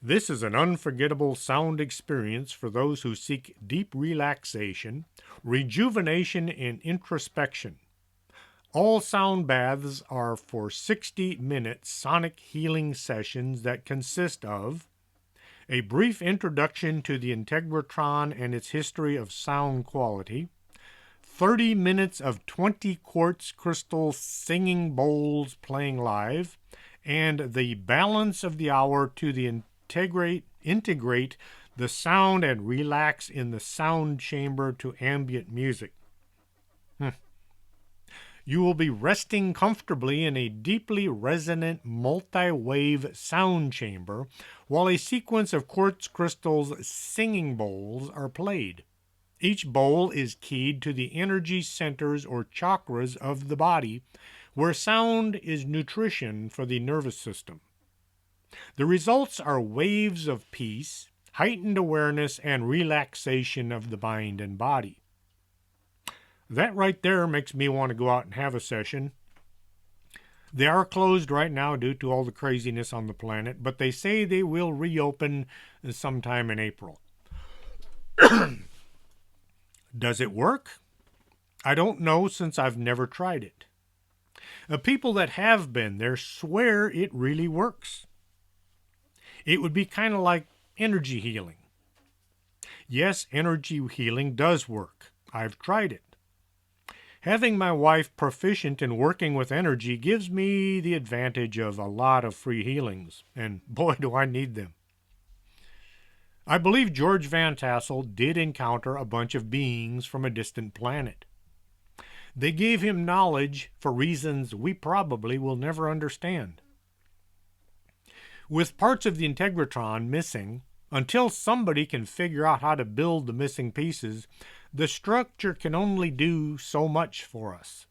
Speaker 2: This is an unforgettable sound experience for those who seek deep relaxation, rejuvenation, and introspection. All sound baths are for 60-minute sonic healing sessions that consist of a brief introduction to the Integratron and its history of sound quality, 30 minutes of 20 quartz crystal singing bowls playing live, and the balance of the hour to integrate the sound and relax in the sound chamber to ambient music. You will be resting comfortably in a deeply resonant multi-wave sound chamber while a sequence of quartz crystals singing bowls are played. Each bowl is keyed to the energy centers or chakras of the body, where sound is nutrition for the nervous system. The results are waves of peace, heightened awareness, and relaxation of the mind and body. That right there makes me want to go out and have a session. They are closed right now due to all the craziness on the planet, but they say they will reopen sometime in April. Does it work? I don't know, since I've never tried it. People that have been there swear it really works. It would be kind of like energy healing. Yes, energy healing does work. I've tried it. Having my wife proficient in working with energy gives me the advantage of a lot of free healings, and boy, do I need them. I believe George Van Tassel did encounter a bunch of beings from a distant planet. They gave him knowledge for reasons we probably will never understand. With parts of the Integratron missing, until somebody can figure out how to build the missing pieces, the structure can only do so much for us.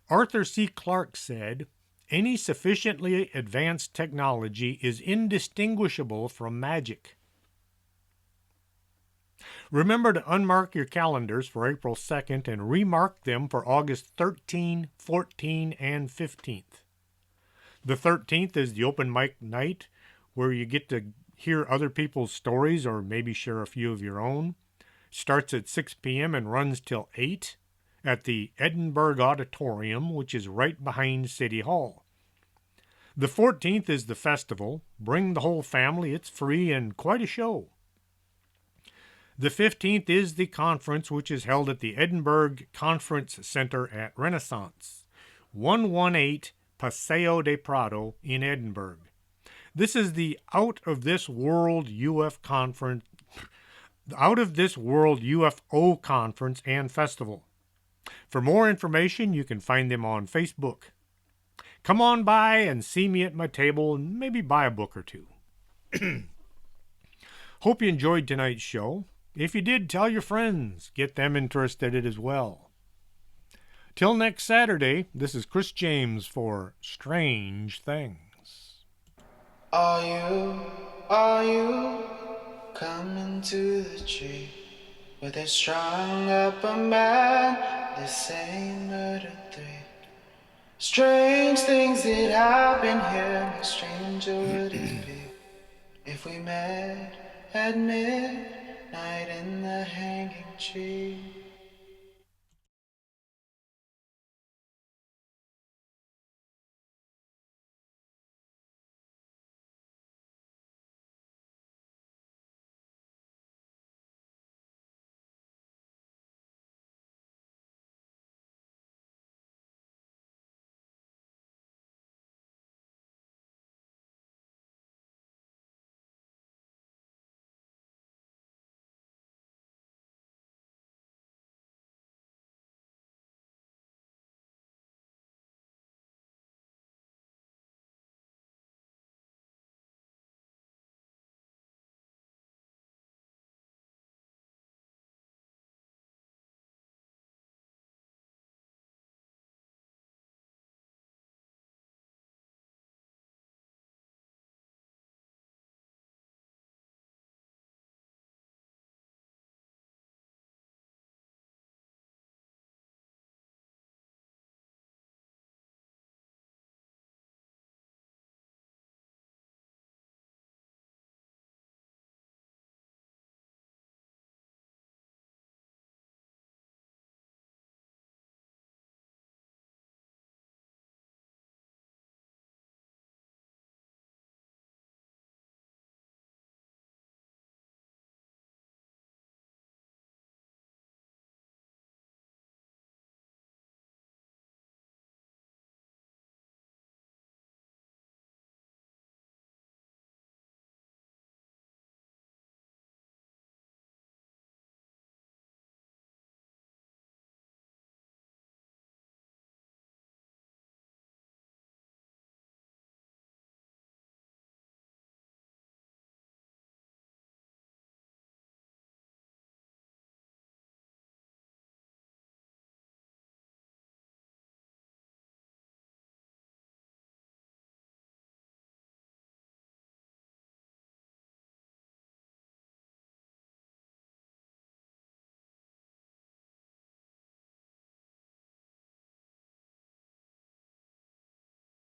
Speaker 2: Arthur C. Clarke said, "Any sufficiently advanced technology is indistinguishable from magic." Remember to unmark your calendars for April 2nd and remark them for August 13, 14, and 15th. The 13th is the open mic night where you get to hear other people's stories or maybe share a few of your own. Starts at 6 p.m. and runs till 8 at the Edinburgh Auditorium, which is right behind City Hall. The 14th is the festival. Bring the whole family. It's free and quite a show. The 15th is the conference, which is held at the Edinburgh Conference Center at Renaissance, 118 Paseo de Prado in Edinburgh. This is the Out of This World UFO Conference and Festival. For more information, you can find them on Facebook. Come on by and see me at my table and maybe buy a book or two. Hope you enjoyed tonight's show. If you did, tell your friends. Get them interested in it as well. Till next Saturday, this is Chris James for Strange Things.
Speaker 1: Are you coming to the tree where they strung up a man? They say murder 3. Strange things that happen here. How stranger would it be if we met at midnight in the hanging tree?